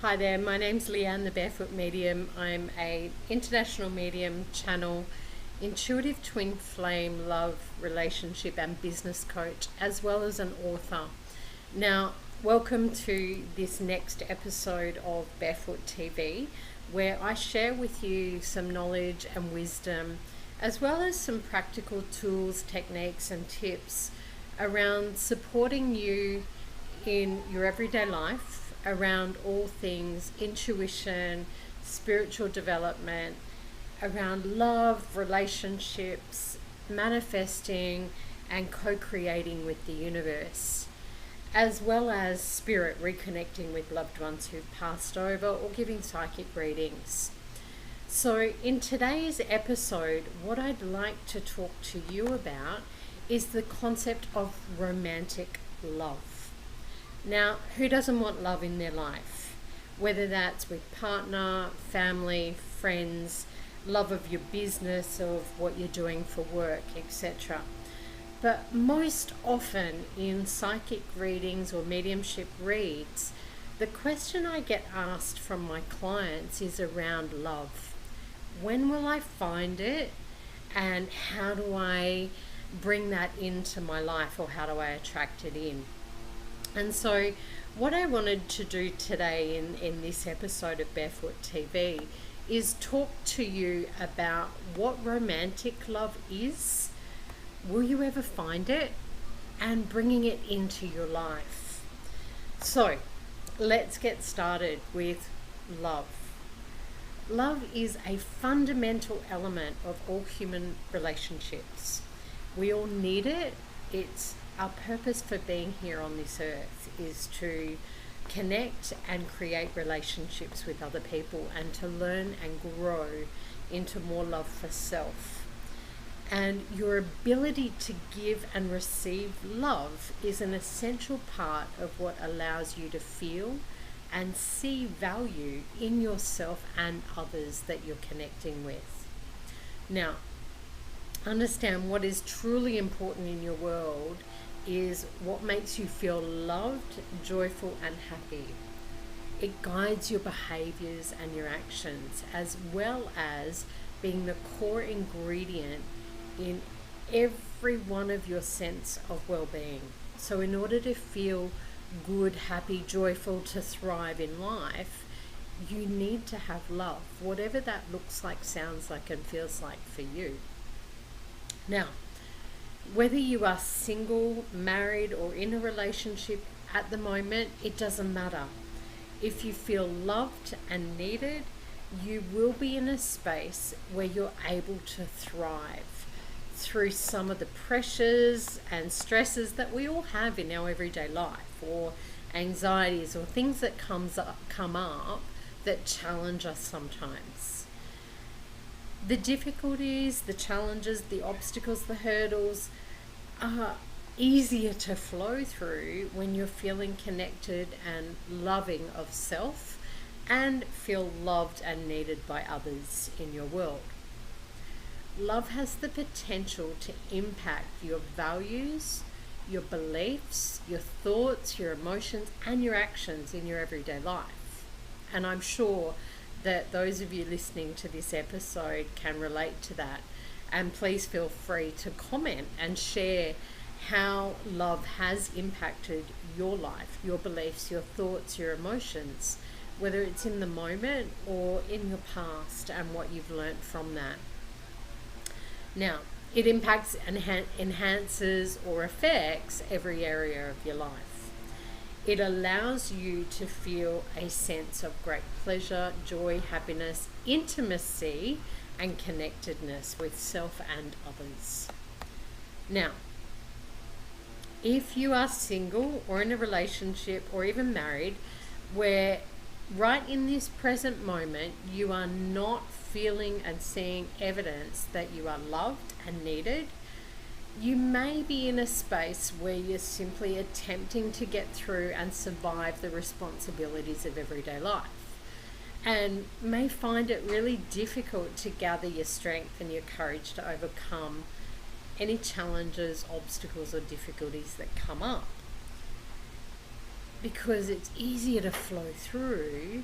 Hi there, my name's Leanne, the Barefoot Medium. I'm an international medium, channel, intuitive twin flame, love, relationship and business coach, as well as an author. Now, welcome to this next episode of Barefoot TV, where I share with you some knowledge and wisdom, as well as some practical tools, techniques and tips around supporting you in your everyday life around all things intuition, spiritual development, around love, relationships, manifesting and co-creating with the universe, as well as spirit, reconnecting with loved ones who've passed over, or giving psychic readings. So in today's episode, what I'd like to talk to you about is the concept of romantic love. Now, who doesn't want love in their life? Whether that's with partner, family, friends, love of your business, of what you're doing for work, etc. But most often in psychic readings or mediumship reads, the question I get asked from my clients is around love. When will I find it? And how do I bring that into my life, or how do I attract it in? And so what I wanted to do today in this episode of Barefoot TV is talk to you about what romantic love is, will you ever find it, and bringing it into your life. So let's get started with love. Love is a fundamental element of all human relationships. We all need it. It's our purpose for being here on this earth is to connect and create relationships with other people and to learn and grow into more love for self. And your ability to give and receive love is an essential part of what allows you to feel and see value in yourself and others that you're connecting with. Now, understand what is truly important in your world is what makes you feel loved, joyful and happy. It guides your behaviors and your actions, as well as being the core ingredient in every one of your sense of well-being. So in order to feel good, happy, joyful, to thrive in life, you need to have love, whatever that looks like, sounds like and feels like for you. Now, whether you are single, married or in a relationship at the moment, it doesn't matter. If you feel loved and needed, you will be in a space where you're able to thrive through some of the pressures and stresses that we all have in our everyday life, or anxieties or things that come up that challenge us sometimes. The difficulties, the challenges, the obstacles, the hurdles are easier to flow through when you're feeling connected and loving of self and feel loved and needed by others in your world. Love has the potential to impact your values, your beliefs, your thoughts, your emotions and your actions in your everyday life. And I'm sure that those of you listening to this episode can relate to that. And please feel free to comment and share how love has impacted your life, your beliefs, your thoughts, your emotions, whether it's in the moment or in your past, and what you've learned from that. Now, it impacts and enhances or affects every area of your life. It allows you to feel a sense of great pleasure, joy, happiness, intimacy, and connectedness with self and others. Now, if you are single or in a relationship or even married, where right in this present moment you are not feeling and seeing evidence that you are loved and needed, you may be in a space where you're simply attempting to get through and survive the responsibilities of everyday life, and may find it really difficult to gather your strength and your courage to overcome any challenges, obstacles or difficulties that come up. because it's easier to flow through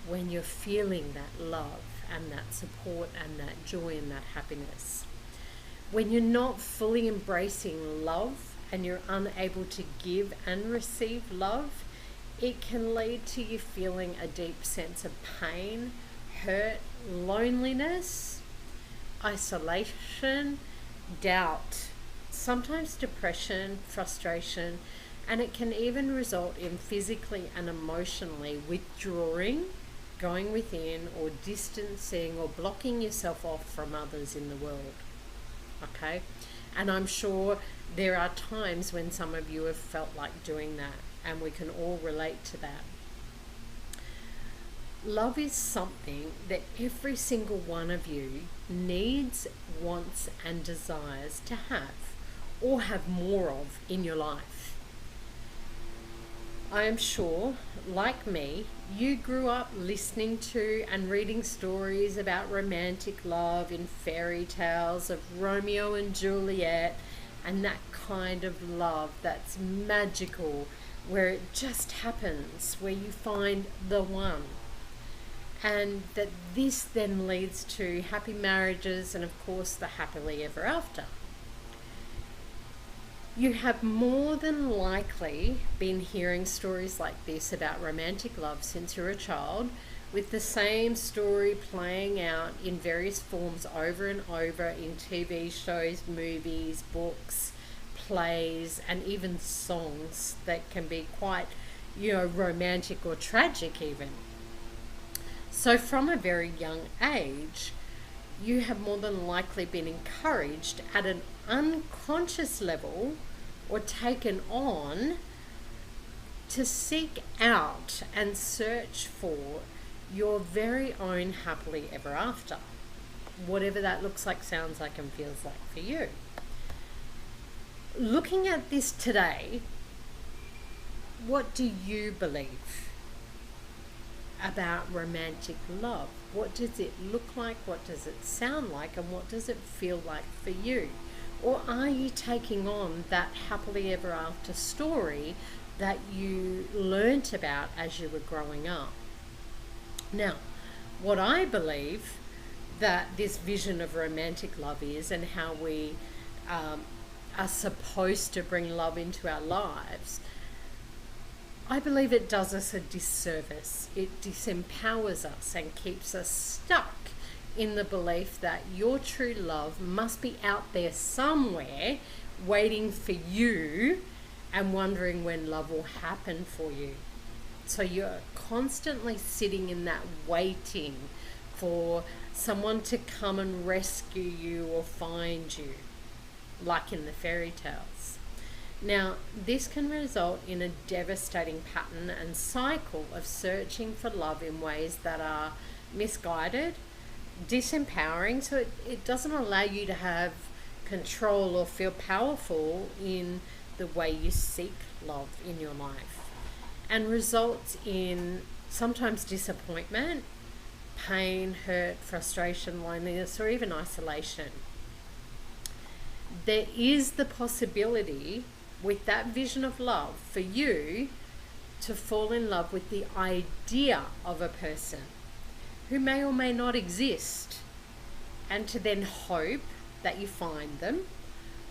when you're feeling that love and that support and that joy and that happiness. When you're not fully embracing love and you're unable to give and receive love, it can lead to you feeling a deep sense of pain, hurt, loneliness, isolation, doubt, sometimes depression, frustration, and it can even result in physically and emotionally withdrawing, going within, or distancing or blocking yourself off from others in the world. Okay? And I'm sure there are times when some of you have felt like doing that, and we can all relate to that. Love is something that every single one of you needs, wants, and desires to have, or have more of in your life. I am sure, like me, you grew up listening to and reading stories about romantic love in fairy tales of Romeo and Juliet, and that kind of love that's magical, where it just happens, where you find the one. And that this then leads to happy marriages and, of course, the happily ever after. You have more than likely been hearing stories like this about romantic love since you're a child, with the same story playing out in various forms over and over in TV shows, movies, books, plays, and even songs that can be quite, romantic or tragic even. So from a very young age, you have more than likely been encouraged at an unconscious level or taken on to seek out and search for your very own happily ever after, whatever that looks like, sounds like, and feels like for you. Looking at this today, what do you believe about romantic love? What does it look like? What does it sound like? And what does it feel like for you? Or are you taking on that happily ever after story that you learnt about as you were growing up? Now, what I believe that this vision of romantic love is, and how we are supposed to bring love into our lives, I believe it does us a disservice. It disempowers us and keeps us stuck in the belief that your true love must be out there somewhere waiting for you and wondering when love will happen for you. So you're constantly sitting in that waiting for someone to come and rescue you or find you, like in the fairy tales. Now, this can result in a devastating pattern and cycle of searching for love in ways that are misguided, disempowering, so it doesn't allow you to have control or feel powerful in the way you seek love in your life, and results in sometimes disappointment, pain, hurt, frustration, loneliness, or even isolation. There is the possibility with that vision of love for you to fall in love with the idea of a person who may or may not exist, and to then hope that you find them,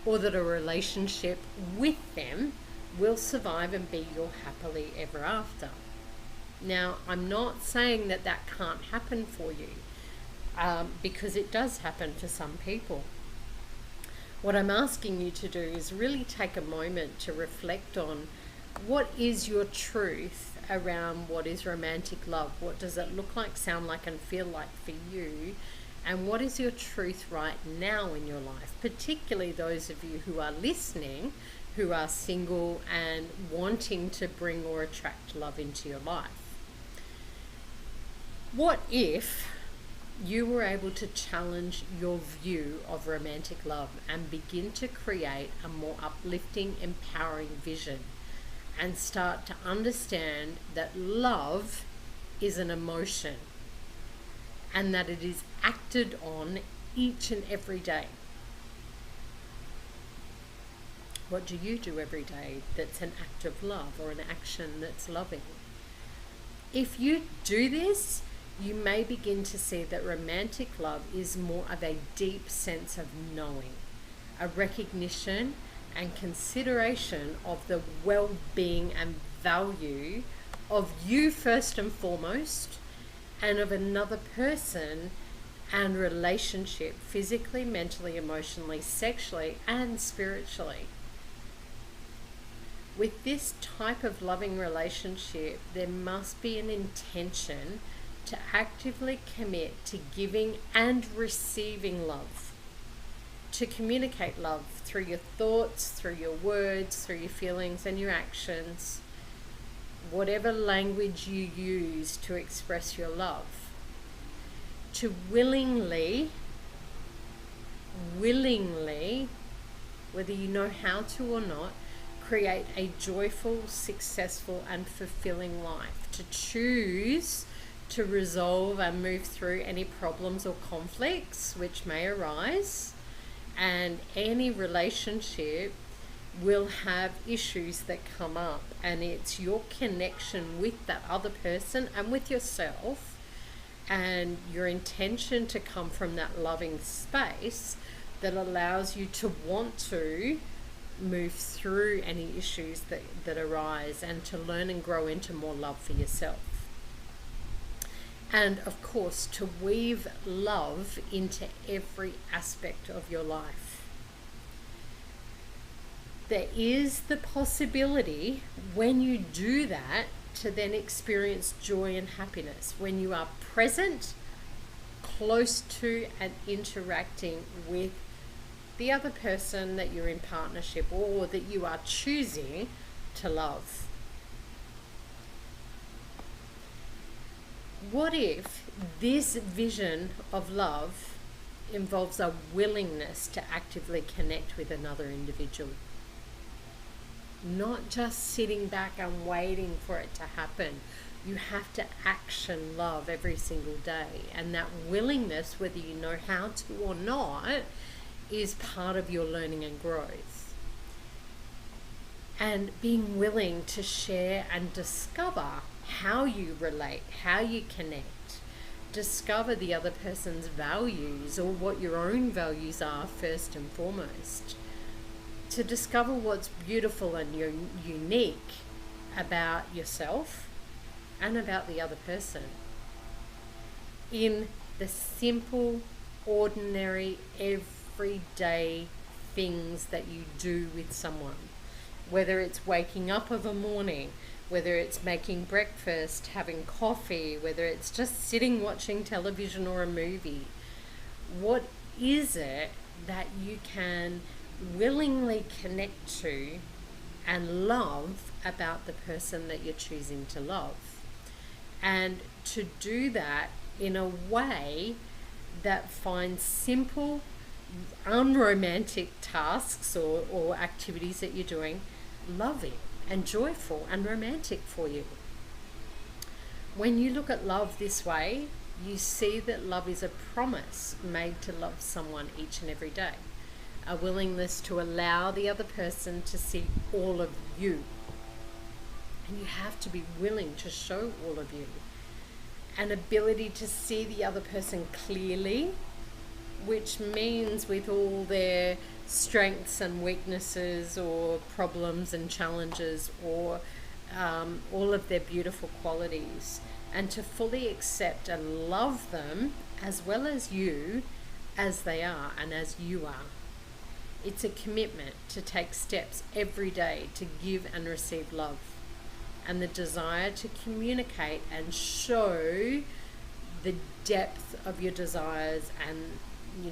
or that a relationship with them will survive and be your happily ever after. Now, I'm not saying that that can't happen for you, because it does happen for some people. What I'm asking you to do is really take a moment to reflect on what is your truth around what is romantic love. What does it look like, sound like, and feel like for you? And what is your truth right now in your life? Particularly those of you who are listening, who are single and wanting to bring or attract love into your life. What if you were able to challenge your view of romantic love and begin to create a more uplifting, empowering vision, and start to understand that love is an emotion and that it is acted on each and every day? What do you do every day that's an act of love or an action that's loving? If you do this, you may begin to see that romantic love is more of a deep sense of knowing, a recognition and consideration of the well-being and value of you first and foremost, and of another person and relationship, physically, mentally, emotionally, sexually, and spiritually. With this type of loving relationship, there must be an intention to actively commit to giving and receiving love, to communicate love through your thoughts, through your words, through your feelings and your actions, whatever language you use to express your love, to willingly, whether you know how to or not, create a joyful, successful and fulfilling life, to choose to resolve and move through any problems or conflicts which may arise. And any relationship will have issues that come up, and it's your connection with that other person and with yourself and your intention to come from that loving space that allows you to want to move through any issues that arise, and to learn and grow into more love for yourself. And of course, to weave love into every aspect of your life. There is the possibility, when you do that, to then experience joy and happiness when you are present, close to and interacting with the other person that you're in partnership or that you are choosing to love. What if this vision of love involves a willingness to actively connect with another individual? Not just sitting back and waiting for it to happen. You have to action love every single day. And that willingness, whether you know how to or not, is part of your learning and growth. And being willing to share and discover how you relate, how you connect, discover the other person's values or what your own values are first and foremost, to discover what's beautiful and unique about yourself and about the other person in the simple, ordinary, everyday things that you do with someone. Whether it's waking up of a morning, whether it's making breakfast, having coffee, whether it's just sitting watching television or a movie. What is it that you can willingly connect to and love about the person that you're choosing to love? And to do that in a way that finds simple, unromantic tasks or activities that you're doing loving and joyful and romantic for you. When you look at love this way, you see that love is a promise made to love someone each and every day. A willingness to allow the other person to see all of you. And you have to be willing to show all of you. An ability to see the other person clearly, which means with all their strengths and weaknesses or problems and challenges or all of their beautiful qualities, and to fully accept and love them as well as you as they are and as you are. It's a commitment to take steps every day to give and receive love, and the desire to communicate and show the depth of your desires and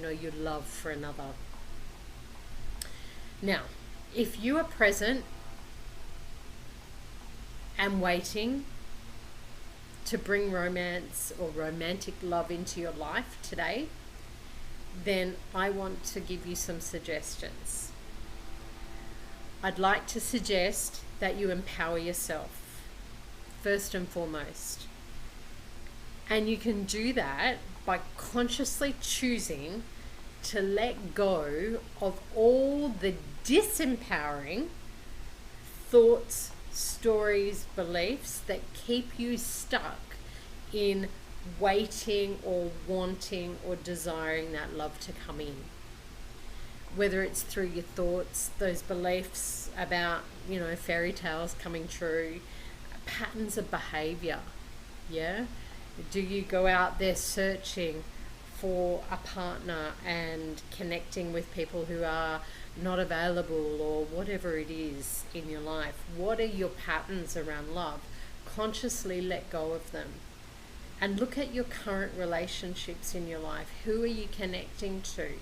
your love for another. Now, if you are present and waiting to bring romance or romantic love into your life today, then I want to give you some suggestions. I'd like to suggest that you empower yourself first and foremost. And you can do that by consciously choosing to let go of all the disempowering thoughts, stories, beliefs that keep you stuck in waiting or wanting or desiring that love to come in. Whether it's through your thoughts, those beliefs about, fairy tales coming true, patterns of behavior, yeah? Do you go out there searching for a partner and connecting with people who are not available, or whatever it is in your life? What are your patterns around love? Consciously let go of them. And look at your current relationships in your life. Who are you connecting to?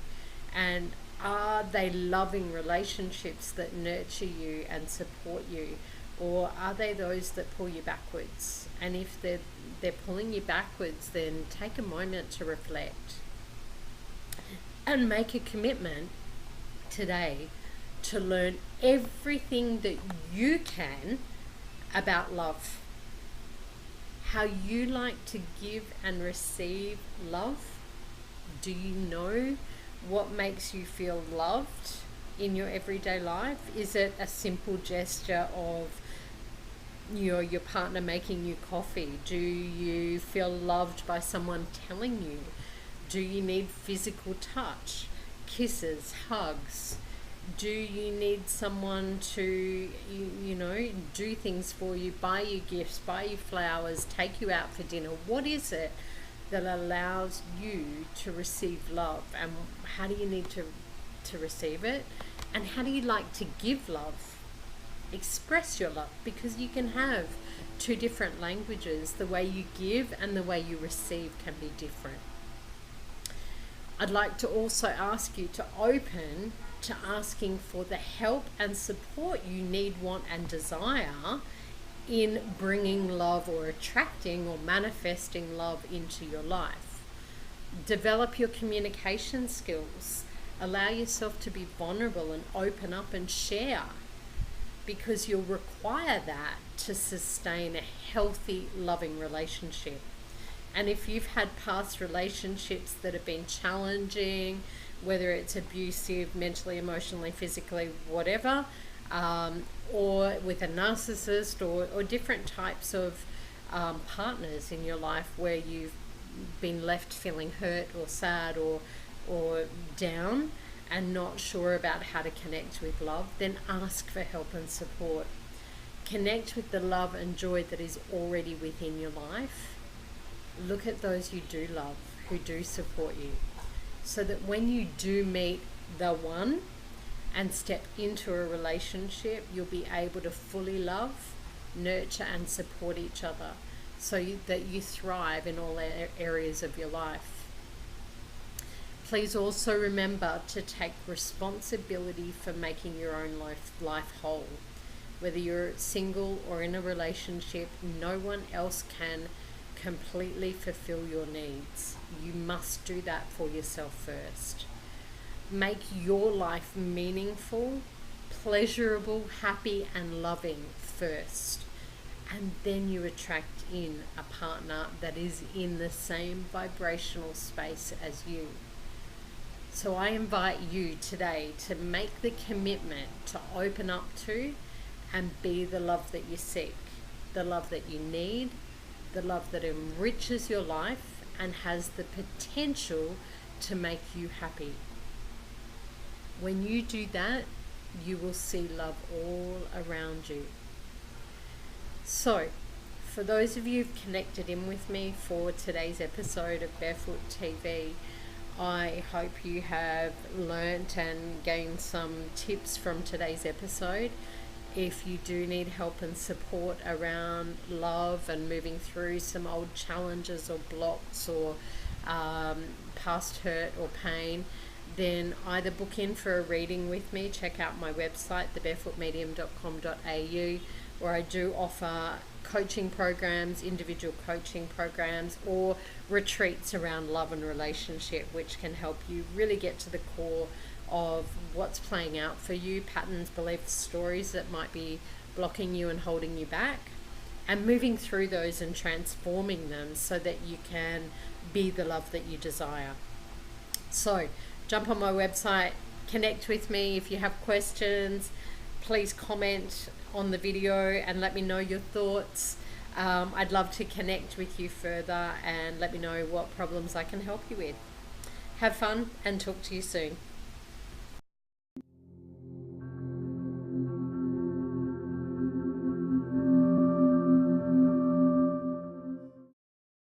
And are they loving relationships that nurture you and support you? Or are they those that pull you backwards? And if they're pulling you backwards, then take a moment to reflect and make a commitment today to learn everything that you can about love. How you like to give and receive love. Do you know what makes you feel loved in your everyday life? Is it a simple gesture of your partner making you coffee? Do you feel loved by someone telling you? Do you need physical touch, kisses, hugs? Do you need someone to, do things for you, buy you gifts, buy you flowers, take you out for dinner? What is it that allows you to receive love? And how do you need to receive it? And how do you like to give love? Express your love, because you can have two different languages. The way you give and the way you receive can be different. I'd like to also ask you to open to asking for the help and support you need, want, and desire in bringing love or attracting or manifesting love into your life. Develop your communication skills. Allow yourself to be vulnerable and open up and share, because you'll require that to sustain a healthy, loving relationship. And if you've had past relationships that have been challenging, whether it's abusive, mentally, emotionally, physically, whatever, or with a narcissist, or different types of partners in your life where you've been left feeling hurt or sad or down and not sure about how to connect with love, then ask for help and support. Connect with the love and joy that is already within your life. Look at those you do love, who do support you, so that when you do meet the one and step into a relationship, you'll be able to fully love, nurture, and support each other, so that you thrive in all areas of your life. Please also remember to take responsibility for making your own life whole. Whether you're single or in a relationship, no one else can completely fulfill your needs. You must do that for yourself first. Make your life meaningful, pleasurable, happy, and loving first. And then you attract in a partner that is in the same vibrational space as you. So I invite you today to make the commitment to open up to and be the love that you seek, the love that you need, the love that enriches your life and has the potential to make you happy. When you do that, you will see love all around you. So, for those of you who've connected in with me for today's episode of Barefoot TV, I hope you have learnt and gained some tips from today's episode. If you do need help and support around love and moving through some old challenges or blocks or past hurt or pain, then either book in for a reading with me, check out my website, thebarefootmedium.com.au, where I do offer coaching programs, individual coaching programs, or retreats around love and relationship, which can help you really get to the core of what's playing out for you, patterns, beliefs, stories that might be blocking you and holding you back, and moving through those and transforming them so that you can be the love that you desire. So jump on my website, connect with me. If you have questions, please comment on the video and let me know your thoughts. I'd love to connect with you further and let me know what problems I can help you with. Have fun and talk to you soon.